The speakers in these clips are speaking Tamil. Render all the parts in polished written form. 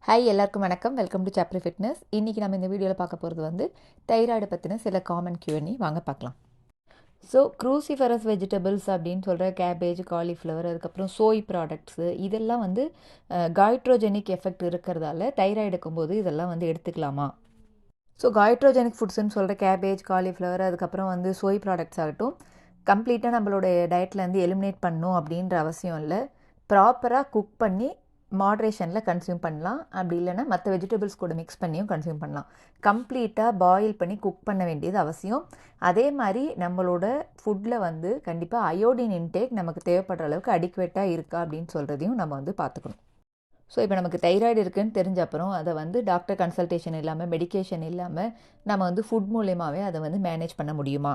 ஹாய் எல்லாருக்கும் வணக்கம். Welcome to chapreefitness. இன்றைக்கி நம்ம இந்த வீடியோவில் பார்க்க போகிறது வந்து தைராய்டு பற்றின சில காமன் Q&A வாங்க பார்க்கலாம். ஸோ க்ரூசிஃபரஸ் வெஜிடபிள்ஸ் அப்படின்னு சொல்கிற கேபேஜ், காலிஃப்ளவர், அதுக்கப்புறம் சோய் ப்ராடக்ட்ஸு இதெல்லாம் வந்து காய்ட்ரோஜெனிக் எஃபெக்ட் இருக்கிறதால தைராய்டு இருக்கும்போது இதெல்லாம் வந்து எடுத்துக்கலாமா? ஸோ காய்ட்ரோஜெனிக் ஃபுட்ஸ்ன்னு சொல்கிற கேபேஜ், காலிஃப்ளவர், அதுக்கப்புறம் வந்து சோய் ப்ராடக்ட்ஸ் ஆகட்டும் கம்ப்ளீட்டாக நம்மளுடைய டயட்லேருந்து எலிமினேட் பண்ணணும் அப்படின்ற அவசியம் இல்லை. ப்ராப்பராக குக் பண்ணி மாட்ரேஷனில் கன்சியூம் பண்ணலாம். அப்படி இல்லைன்னா மற்ற வெஜிடபிள்ஸ் கூட மிக்ஸ் பண்ணியும் கன்சியூம் பண்ணலாம். கம்ப்ளீட்டாக பாயில் பண்ணி குக் பண்ண வேண்டியது அவசியம். அதே மாதிரி நம்மளோட ஃபுட்டில் வந்து கண்டிப்பாக அயோடின் இன்டேக் நமக்கு தேவைப்படுற அளவுக்கு அடிக்குவேட்டாக இருக்கா அப்படின்னு சொல்கிறதையும் நம்ம வந்து பார்த்துக்கணும். ஸோ இப்போ நமக்கு தைராய்டு இருக்குதுன்னு தெரிஞ்ச அப்புறம் அதை வந்து டாக்டர் கன்சல்டேஷன் இல்லாமல், மெடிக்கேஷன் இல்லாமல் நம்ம வந்து ஃபுட் மூலயமாவே அதை வந்து மேனேஜ் பண்ண முடியுமா?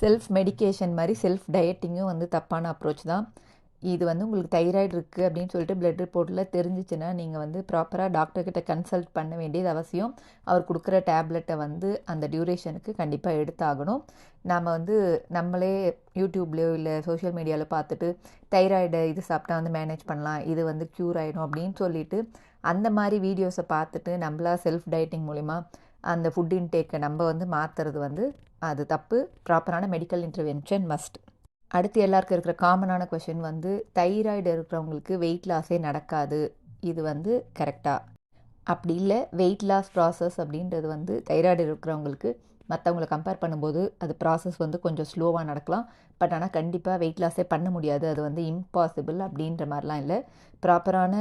செல்ஃப் மெடிக்கேஷன் மாதிரி செல்ஃப் டயட்டிங்கும் வந்து தப்பான அப்ரோச் தான். இது வந்து உங்களுக்கு தைராய்டு இருக்குது அப்படின்னு சொல்லிட்டு பிளட் ரிப்போர்ட்டில் தெரிஞ்சிச்சுன்னா நீங்கள் வந்து ப்ராப்பராக டாக்டர்கிட்ட கன்சல்ட் பண்ண வேண்டியது அவசியம். அவர் கொடுக்குற டேப்லெட்டை வந்து அந்த டியூரேஷனுக்கு கண்டிப்பாக எடுத்தாகணும். நாம் வந்து நம்மளே யூடியூப்லேயோ இல்லை சோஷியல் மீடியாவில் பார்த்துட்டு தைராய்டை இது சாப்பிட்டா வந்து மேனேஜ் பண்ணலாம், இது வந்து க்யூர் ஆகிடும் அப்படின்னு சொல்லிட்டு அந்த மாதிரி வீடியோஸை பார்த்துட்டு நம்மளா செல்ஃப் டயட்டிங் மூலிமா அந்த ஃபுட் இன்டேக்கை நம்ம வந்து மாற்றுறது வந்து அது தப்பு. ப்ராப்பரான மெடிக்கல் இன்டர்வென்ஷன் மஸ்ட். அடுத்து எல்லாருக்கும் இருக்கிற காமனான கொஷின் வந்து தைராய்டு இருக்கிறவங்களுக்கு வெயிட் லாஸே நடக்காது, இது வந்து கரெக்டாக? அப்படி இல்லை, வெயிட் லாஸ் ப்ராசஸ் அப்படின்றது வந்து தைராய்டு இருக்கிறவங்களுக்கு மற்றவங்களை கம்பேர் பண்ணும்போது அது ப்ராசஸ் வந்து கொஞ்சம் ஸ்லோவாக நடக்கலாம். பட் ஆனால் கண்டிப்பாக வெயிட் லாஸே பண்ண முடியாது, அது வந்து இம்பாசிபிள் அப்படின்ற மாதிரிலாம் இல்லை. ப்ராப்பரான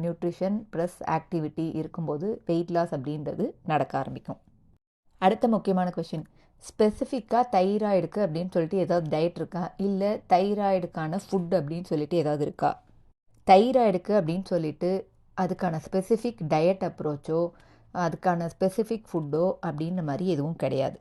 நியூட்ரிஷன் ப்ளஸ் ஆக்டிவிட்டி இருக்கும்போது வெயிட் லாஸ் அப்படின்றது நடக்க ஆரம்பிக்கும். அடுத்த முக்கியமான கொஷின், ஸ்பெசிஃபிக்காக தைராய்டுக்கு அப்படின்னு சொல்லிட்டு ஏதாவது டயட் இருக்கா, இல்லை தைராய்டுக்கான ஃபுட் அப்படின்னு சொல்லிட்டு ஏதாவது இருக்கா? தைராய்டுக்கு அப்படின்னு சொல்லிட்டு அதுக்கான ஸ்பெசிஃபிக் டயட் அப்ரோச்சோ அதுக்கான ஸ்பெசிஃபிக் ஃபுட்டோ அப்படின்ற மாதிரி எதுவும் கிடையாது.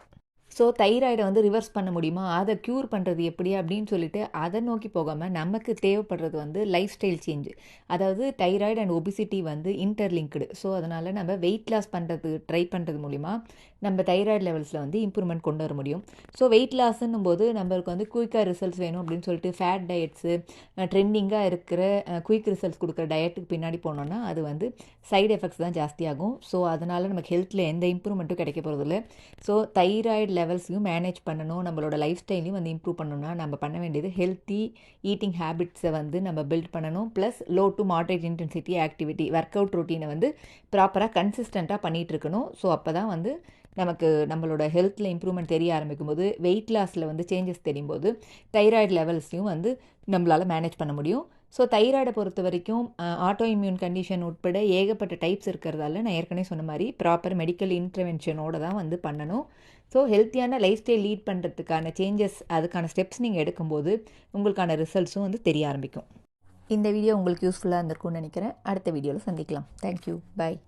ஸோ தைராய்டை வந்து ரிவர்ஸ் பண்ண முடியுமா, அதை க்யூர் பண்ணுறது எப்படி அப்படின்னு சொல்லிட்டு அதை நோக்கி போகாமல் நமக்கு தேவைப்படுறது வந்து லைஃப் ஸ்டைல் சேஞ்சு. அதாவது தைராய்டு அண்ட் ஒபிசிட்டி வந்து இன்டர்லிங்க்டு. ஸோ அதனால் நம்ம வெயிட் லாஸ் பண்ணுறது ட்ரை பண்ணுறது மூலிமா நம்ம தைராய்டு லெவல்ஸில் வந்து இம்ப்ரூவ்மெண்ட் கொண்டு வர முடியும். ஸோ வெயிட் லாஸ்ன்னும் போது நம்மளுக்கு வந்து குயிக்காக ரிசல்ட்ஸ் வேணும் அப்படின்னு சொல்லிட்டு ஃபேட் டயட்ஸு, ட்ரெண்டிங்காக இருக்கிற குயிக் ரிசல்ட்ஸ் கொடுக்குற டயட்டுக்கு பின்னாடி போனோன்னா அது வந்து சைடு எஃபெக்ட்ஸ் தான் ஜாஸ்தியாகும். ஸோ அதனால் நமக்கு ஹெல்த்தில் எந்த இம்ப்ரூவ்மெண்ட்டும் கிடைக்க போகிறதில்ல. ஸோ தைராய்டு லெவல்ஸையும் மேனேஜ் பண்ணணும், நம்மளோட லைஃப் ஸ்டைலையும் வந்து இம்ப்ரூவ் பண்ணணும்னா நம்ம பண்ண வேண்டியது ஹெல்த்தி ஈட்டிங் ஹேபிட்ஸை வந்து நம்ம பில்ட் பண்ணணும். Plus low to moderate intensity activity work out ரொட்டீனை வந்து ப்ராப்பராக கன்சிஸ்டண்ட்டாக பண்ணிகிட்டு இருக்கணும். ஸோ அப்போ தான் வந்து நமக்கு நம்மளோட ஹெல்த்தில் இம்ப்ரூவ்மெண்ட் தெரிய ஆரம்பிக்கும் போது, வெயிட் லாஸில் வந்து சேஞ்சஸ் தெரியும் போது தைராய்டு லெவல்ஸையும் வந்து நம்மளால் மேனேஜ் பண்ண முடியும். ஸோ தைராய்டை பொறுத்த வரைக்கும் ஆட்டோ இம்யூன் கண்டிஷன் உட்பட ஏகப்பட்ட டைப்ஸ் இருக்கிறதால நான் ஏற்கனவே சொன்ன மாதிரி ப்ராப்பர் மெடிக்கல் இன்டர்வென்ஷனோடு தான் வந்து பண்ணணும். ஸோ ஹெல்த்தியான லைஃப் ஸ்டைல் லீட் பண்ணுறதுக்கான சேஞ்சஸ், அதுக்கான ஸ்டெப்ஸ் நீங்கள் எடுக்கும்போது உங்களுக்கான ரிசல்ட்ஸும் வந்து தெரிய ஆரம்பிக்கும். இந்த வீடியோ உங்களுக்கு யூஸ்ஃபுல்லாக இருந்திருக்கும்னு நினைக்கிறேன். அடுத்த வீடியோவில் சந்திக்கலாம். தேங்க்யூ, பாய்.